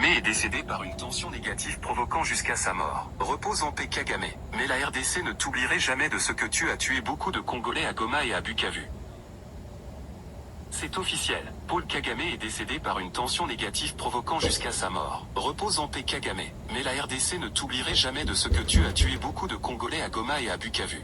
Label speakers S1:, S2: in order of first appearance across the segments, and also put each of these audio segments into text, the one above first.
S1: est décédé par une tension négative provoquant jusqu'à sa mort. Repose en paix Kagame. Mais la RDC ne t'oublierait jamais de ce que tu as tué beaucoup de Congolais à Goma et à Bukavu. C'est officiel. Paul Kagame est décédé par une tension négative provoquant jusqu'à sa mort. Repose en paix Kagame. Mais la RDC ne t'oublierait jamais de ce que tu as tué beaucoup de Congolais à Goma et à Bukavu.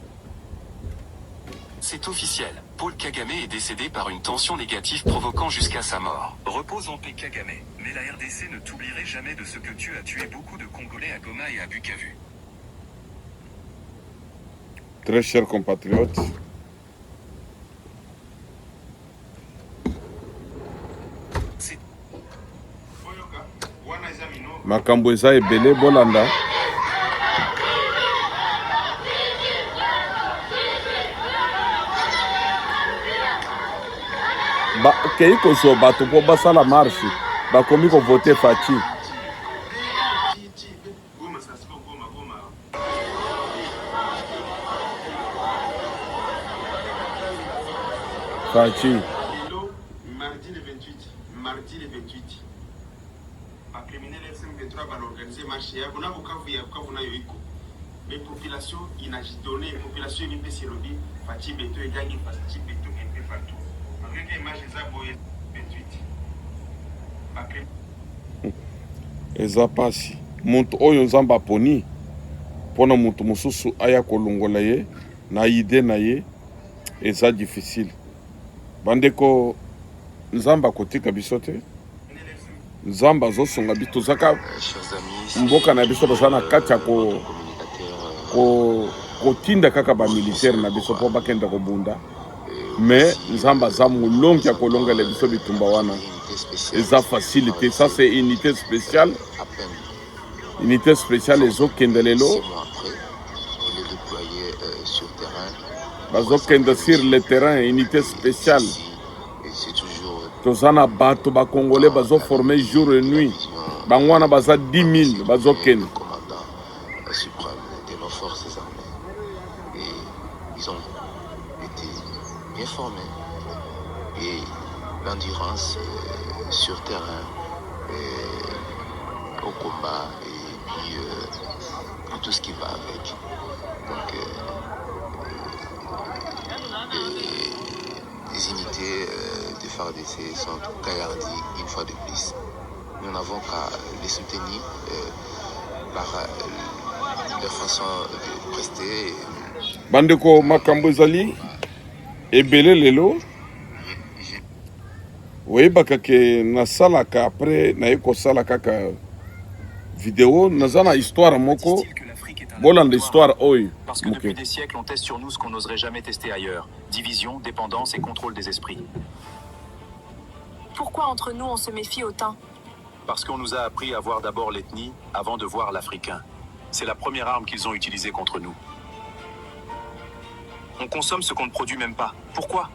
S1: C'est officiel. Paul Kagame est décédé par une tension négative provoquant jusqu'à sa mort. Repose en paix Kagame. Mais la RDC ne t'oublierait jamais de ce que tu as tué beaucoup de Congolais à Goma et à Bukavu.
S2: Très chers compatriotes, makambo eza ebele bolanda. Kei kozwa bato mpo basala marche bakomi kovote Faci. Faci.
S3: Mardi le 28. Mardi le 28. Ba criminel SM23 va organiser marche ya kuna Bukavu ya Bukavu na yoiko. Mais population inagitonnée, population ni pesi lobi Faci beto egangi Faci beto un peu partout. Malgré que marche za boye 28. Ba
S2: eza pasi moto oyo nzambe aponi mpona moto mosusu aya kolongola ye na ide na ye eza difficile. Bandeko nzambe akotika biso te, nzambe azosonga biso tozaka mboka na biso toza na kati ya kotinda kaka bamilitaire na biso mpo bakenda kobunda. Mais nzambe aza molongi ya kolongela biso bitumba wana eza facilité. Ça c'est unité spéciale. Unité spéciale ezokende lelo bazokende sur le terrain. Unité spéciale toza na bato bakongolais bazoforme jour et nuit, bango wana baza 10 000 bazokende.
S4: Bien formés et l'endurance sur terrain au combat et puis tout ce qui va avec. Donc les unités de FARDC sont gaillardies une fois de plus. Nous n'avons qu'à les soutenir par leur façon de prester.
S2: Bandeko makambo ezali ebele lelo oyebaka ke nasalaka après naye kosala kaka vidéo naza na histoire moko bolanda histoire oyo.
S5: Parce que depuis des siècles on teste sur nous ce qu'on n'oserait jamais tester ailleurs: division, dépendance et contrôle des esprits.
S6: Pourquoi entre nous on se méfie autant?
S5: Parce qu'on nous a appris à voir d'abord l'ethnie avant de voir l'Africain. C'est la première arme qu'ils ont utilisée contre nous. On consomme ce qu'on ne produit même pas. Pourquoi?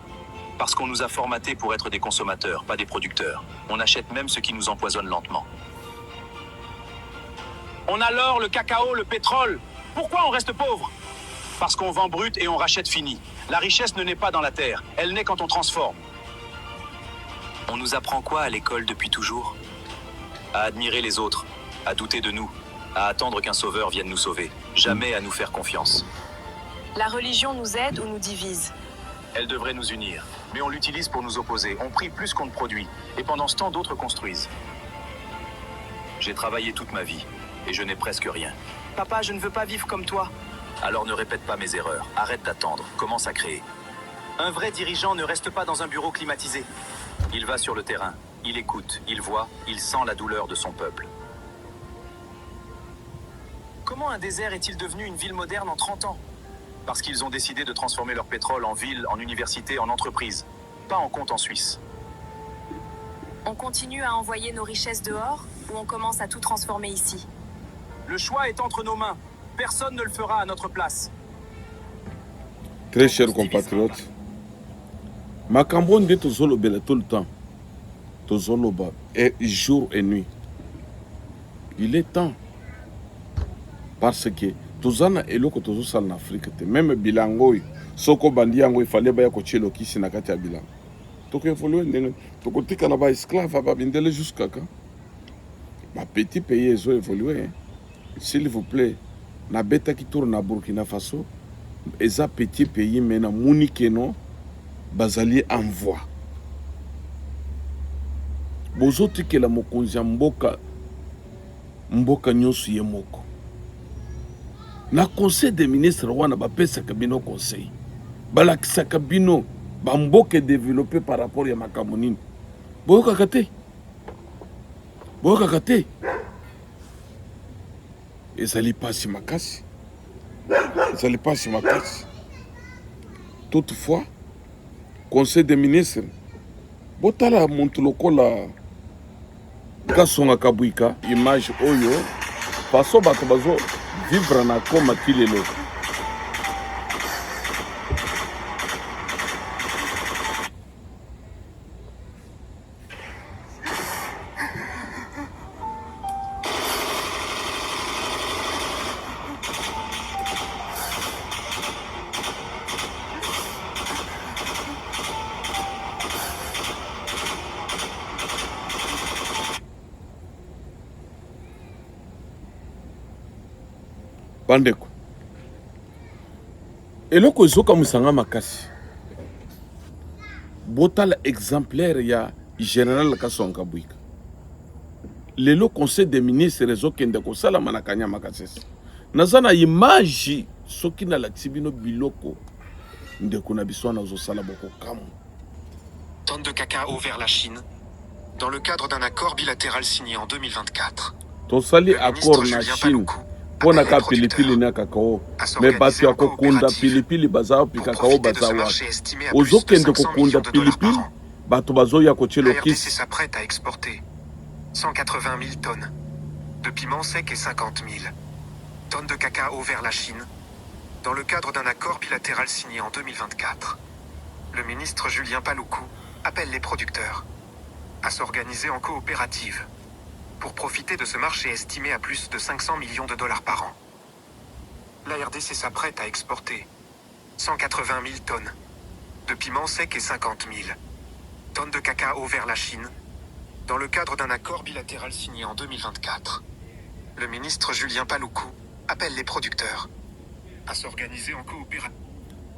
S5: Parce qu'on nous a formatés pour être des consommateurs, pas des producteurs. On achète même ce qui nous empoisonne lentement. On a l'or, le cacao, le pétrole. Pourquoi on reste pauvre? Parce qu'on vend brut et on rachète fini. La richesse ne naît pas dans la terre, elle naît quand on transforme. On nous apprend quoi à l'école depuis toujours? À admirer les autres, à douter de nous, à attendre qu'un sauveur vienne nous sauver. Jamais à nous faire confiance.
S6: La religion nous aide ou nous divise?
S5: Elle devrait nous unir, mais on l'utilise pour nous opposer. On prie plus qu'on ne produit, et pendant ce temps, d'autres construisent. J'ai travaillé toute ma vie, et je n'ai presque rien. Papa, je ne veux pas vivre comme toi. Alors ne répète pas mes erreurs, arrête d'attendre, commence à créer. Un vrai dirigeant ne reste pas dans un bureau climatisé. Il va sur le terrain, il écoute, il voit, il sent la douleur de son peuple. Comment un désert est-il devenu une ville moderne en 30 ans? Parce qu'ils ont décidé de transformer leur pétrole en ville, en université, en entreprise, pas en compte en Suisse.
S6: On continue à envoyer nos richesses dehors ou on commence à tout transformer ici?
S5: Le choix est entre nos mains. Personne ne le fera à notre place.
S2: Très chers compatriotes, makambo nde tozolobela tout le temps, tozoloba et jour et nuit. Il est temps parce que tozana eloko tozosala na Afrique te. Même bilango soko bandi yango ifale baya kochelo kisi na kati ya bilango. Toko evolue ndenge tokotika na ba esclave ba bindele jusqu'à quand? Ba petit pays ils ont évolué. Hein. S'il vous plaît, na beta qui tourne à Burkina Faso, eza petit pays mais na munike non bazali envoi. Bozoti ke la mokonzi ya mboka nyonso ye moko. Na conseil des ministres wana bapesa kabino conseil. Balakisa kabino ba mboka développé par rapport ya makambo nini. Boyoka te. Ezali pasi makasi. Toutefois, conseil des ministres, botala muntu lokola Kasonga Kabwika, image oyo, façon bato bazo vivre na koma kilelo. Bandeko. Eloko ezoka musanga makasi. Botala exemplaire ya général Kasonga Kabwika. Lelo conseil des ministres ezokende kosala manakanya makasesi. Nazana image soki na laksibino biloko ndeko na biso na zosala boko kamu.
S7: Tonnes de cacao vers la Chine dans le cadre d'un accord bilatéral signé en 2024.
S2: Tosali accord na Chine. Pona ka pilipili na kakao me batu ya kokunda pilipili bazao pi kakao bazawa ozokende kokunda pilipili batu bazo ya kochelo
S7: kisi.
S2: kisi
S7: s'apprête à exporter 180 000 tonnes de piments secs et 50 000 tonnes de cacao vers la Chine dans le cadre d'un accord bilatéral signé en 2024. Le ministre Julien Paloukou appelle les producteurs à s'organiser en coopérative pour profiter de ce marché estimé à plus de 500 millions de dollars par an. La RDC s'apprête à exporter 180 000 tonnes de piments secs et 50 000 tonnes de cacao vers la Chine dans le cadre d'un accord bilatéral signé en 2024. Le ministre Julien Paloukou appelle les producteurs à s'organiser en coopérative.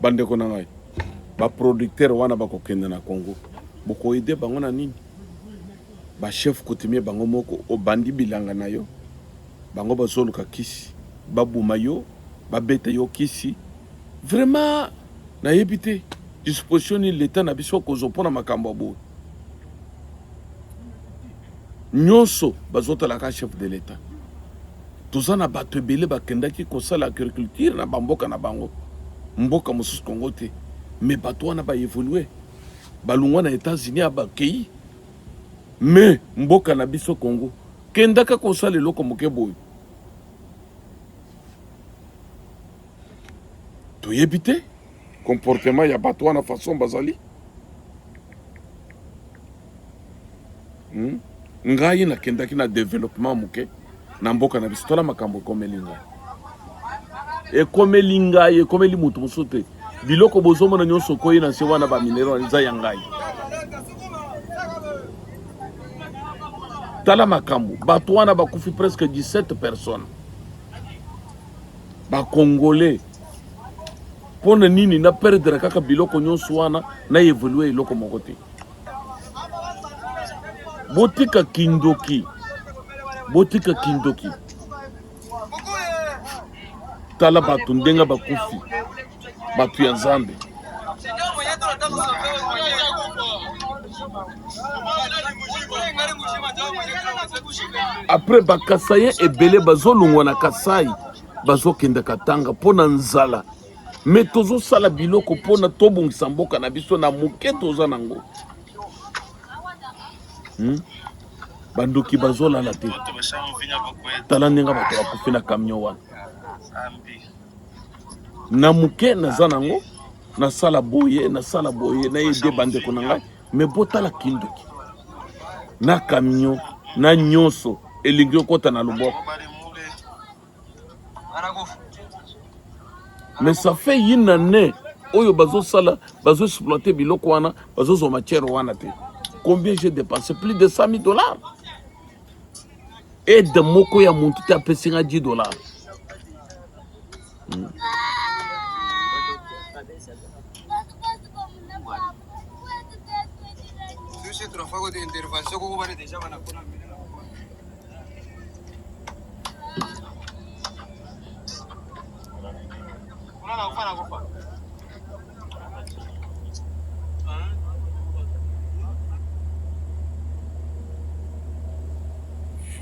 S2: bandeko na ngai ba producteur wana bakokende na Congo boko ide bango na nini ba chef coutumier bango moko o bandi bilanga na yo bango bazoluka kisi babuma yo babeta yo kisi vraiment na yebite disposition ni l'état na biso kozopona makambo abo nyonso bazotala ka chef de l'état tozana bato ebele bakendaki kosala agriculture na bamboka na bango mboka mosusu Congo te mais bato wana ba évoluer balungwa na États-Unis abakei mais mboka na biso Congo kendaka kosala eloko moke boyo toyebi te comportement ya bato wana façon bazali ngai nakendaki na développement moke na mboka na biso tola makambo ekomeli ngai ekomeli mutu mosusu te biloko bozomona nyonso koyi na se wana baminero eza ya ngai tala makambo bato wana bakufi presque 17 personnes bakongolais pona nini na perdre kaka biloko nyonso wana na évoluer eloko moko te botika kindoki tala bato ndenga bakufi bato ya Nzambe après bakasaye ebele bazolongwa na Kasai bazokende Katanga pona nzala me tozosala biloko pona tobongisa mboka na biso na moke toza nango bandoki bazolala te tala ndenga bato bakufi na camion wana na moke naza nango nasala boye na yede bandeko na ngai me botala kindoki na camion na nyonso elingi okota na luboko mais ça fait une année oyo bazo exploiter biloko wana bazo matière wana te combien j'ai dépensé plus de 100 000 $. aide moko ya muntu te apesinga $10.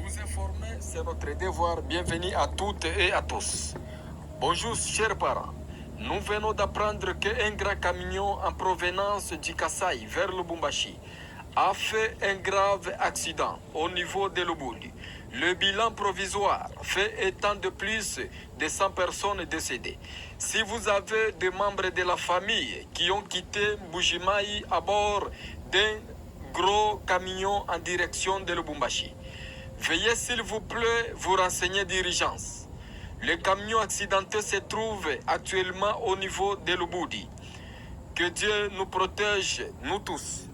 S8: Vous informer, c'est notre devoir. Bienvenue à toutes et à tous. Bonjour, chers parents. Nous venons d'apprendre qu'un grand camion en provenance du Kasaï vers Lubumbashi a fait un grave accident au niveau de Lubudi. Le bilan provisoire fait étant de plus de 100 personnes décédées. Si vous avez des membres de la famille qui ont quitté Mbujimayi à bord d'un gros camion en direction de Lubumbashi, veuillez s'il vous plaît vous renseigner d'urgence. Le camion accidenté se trouve actuellement au niveau de Lubudi. Que Dieu nous protège, nous tous.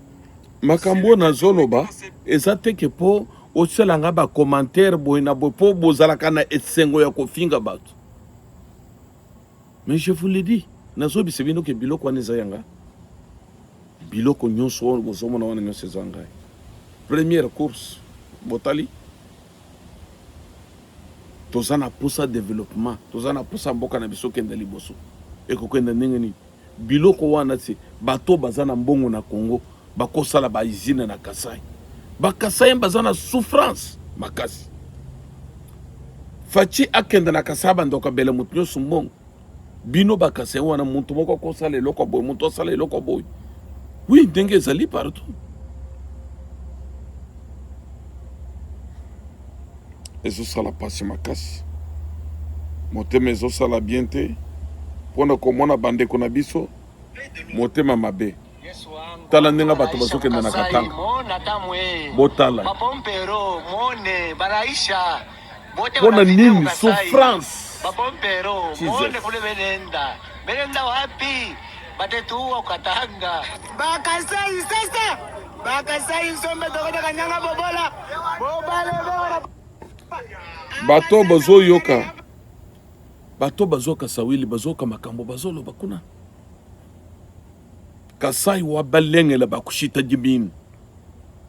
S2: Makambo na zoloba ezate ke po oselanga ba commentaire boina bo po bozalaka na esengo ya kofinga bato. Mais je vous le dis, nazo bisebino ke biloko wana eza yanga. Biloko nyonso bozomona wana nyonso eza ngai. Première course botali. Tozana posa développement, tozana posa mboka na biso kende liboso. Eko kende ndenge ni biloko wana se bato bazana mbongo na Congo. Bakosala ba usine na Kasai. Ba Kasai bazana souffrance makasi. Fachi akenda na Kasai bandoka bele mutu nyoso mbongo. Bino ba Kasai wana muntu moko kosala eloko boy, muntu osala eloko boy. Oui, ndenge ezali partout. Ezosala pasi makasi. Motema ezosala bien te. Pona komona bandeko na biso. Motema mabe. Tala ndenga bato bazokenda na Katanga. Botala. Pona nini souffrance. Bato bazo yoka. Bato bazoka sawili bazoka makambo bazolo bakuna. Kasai wa balengela bakushita jibini.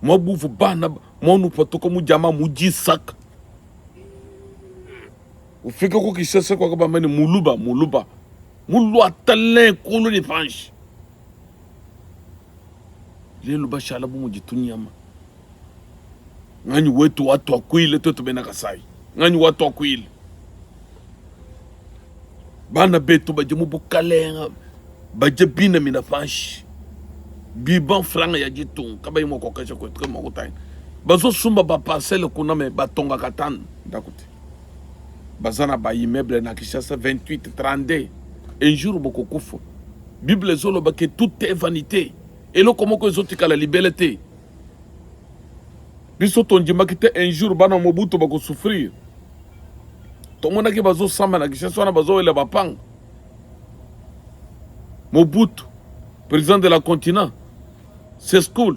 S2: Mobuvu bana monu patoko mujama mujisaka. Ufika ko kisasa kwa kabamani muluba. Mulu atalen kulu ni panshi. Lelo bashala bu mujitunyama. Ngani wetu watu akwile toto bena Kasai. Ngani watu akwile. Bana beto baje mubukalenga. Baje bina mina fanshi. Biban franga ya jitung. Kaba yimo kokesha kwa tuke mwakutai. Bazo sumba ba parcelle kuna me batonga katana. Dakuti. Bazana ba immeuble na Kishasa 28, 32. Un jour boko kufu. Bible zolo bake tout est vanité. Et lo komoko ezotika la liberté. Biso tonjima kite un jour bana mobutu bako souffrir. Tomona ki bazo samba na Kishasa wana bazo ele bapanga. Mobutu, président de la continent, c'est school.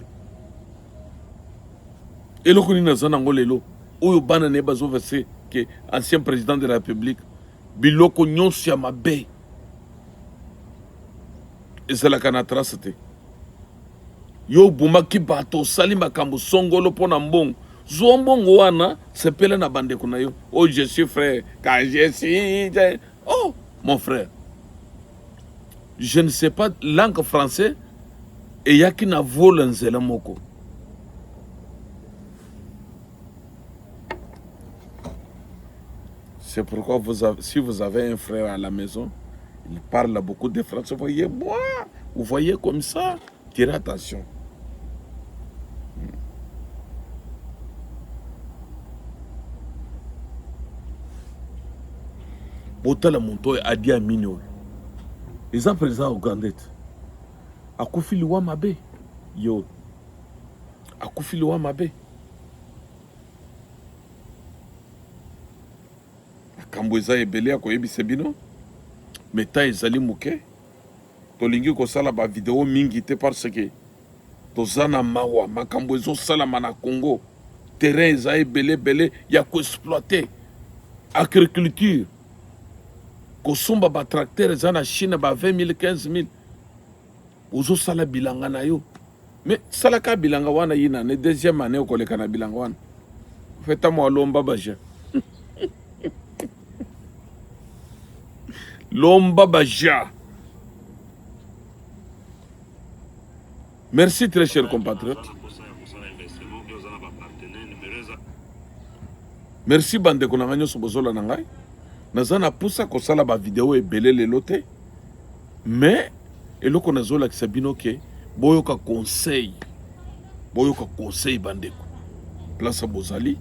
S2: Et le Kuni Nazana Ngolelo, où Bana Nebazo versé, qui est ancien président de la République, Biloko Nyonsia Mabe. Et c'est la canatracité. Yo Boumaki Bato, Salima Kambo, Songolo Ponambong, Zombong Wana, c'est Pele na bande kunayo. Oh, je suis frère, quand je suis. Oh, mon frère. Je ne sais pas langue française et y a qui n'a volé un zèle moko. C'est pourquoi si vous avez un frère à la maison, il parle beaucoup de français, vous voyez comme ça, tirez attention. Bota la monto a dit à Mignon. Les gens présents au Gandette. Akufi liwa mabe. Yo. Akufi liwa mabe. Kambweza ebele ako yebise bino. Meta ezali muke. Tolingi ko sala ba vidéo mingi te parce que tozana mawa makambo ezo sala na Congo. terrain eza ebele ya koexploite agriculture kosomba batracteur eza na Chine ba 20 000 15 000 ozosala bilanga na yo mais salaka bilanga wana yina ne deuxième année okoleka na bilanga wana feta mo lomba baja lomba baja. Merci très chers compatriotes. Merci bande konanga nyoso bozola na ngai. Naza na pusa kosala ba vidéo ebele lelo te. Mais eloko nazola kisabino ke boyoka conseil bandeko. Place bozali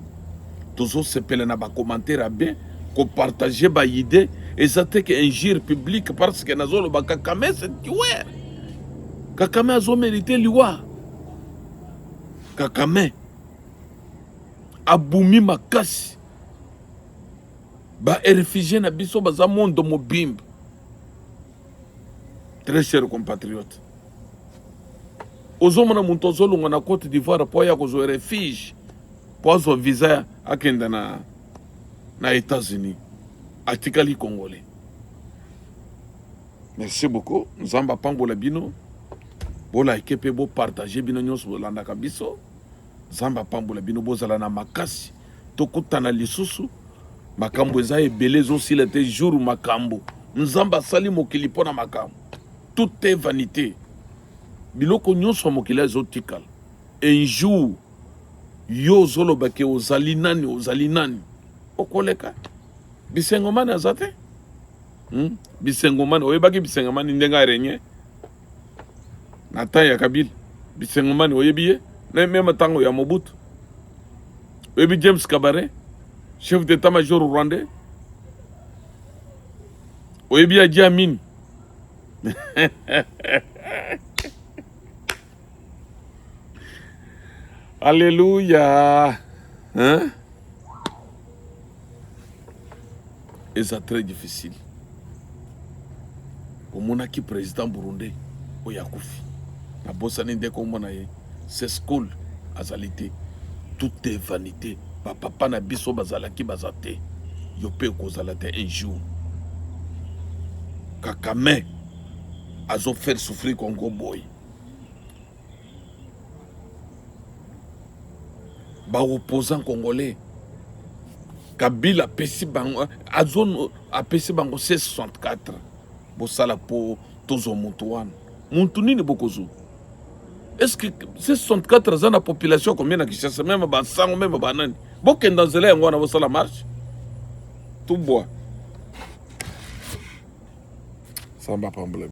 S2: tozo sepela na ba commentaire bien ko partager ba idée et ça te que injure public parce que nazolo ba Kakame c'est tuer. Kakame a mérité liwa. Kakame abumi makasi ba réfugié na biso baza mondo mobimba. Très chers compatriotes, ozomona muntu ozolunga na Côte d'Ivoire po ya kozwa refuge po azwa visa akenda na États-Unis atikali congolais. Merci beaucoup. Nzamba pambola bino bola ekepe bo partager bino nyonso bolandaka biso. Nzamba pambola bino bozala na makasi tokutana lisusu makambo eza ebele ezosila te jour makambo nzamba sali mokili mpona makambo. Tout est vanité. Biloko nyonso mokili ezotikala. Un jour yo zoloba ke ozali nani okoleka bisengomani azate bisengomani oyebaki bisengomani ndenga renye na temps ya Kabila bisengomani oyebi ye na même tango ya Mobutu oyebi James Kabaré chef d'état-major rwandais oyebi ya Idi Amin Alléluia. Hein? Et c'est très difficile. Au monaki président burundais, au Yakoufi. La bossane de Komonaye, c'est school, azalité. Tout est vanité. Papa na biso bazalaki bazate. Yope kozalate un jour. Kakame, azo faire souffrir Congo boy. Ba opposant congolais Kabila apesi bango azone apesi bango 64 bosala po tozo muntu wana muntu nini bokozo. Est-ce que 64 za na population combien na Kinshasa même ba sango même ba nani bokenda nzela yango wana bosala marche tout bois samba pambole.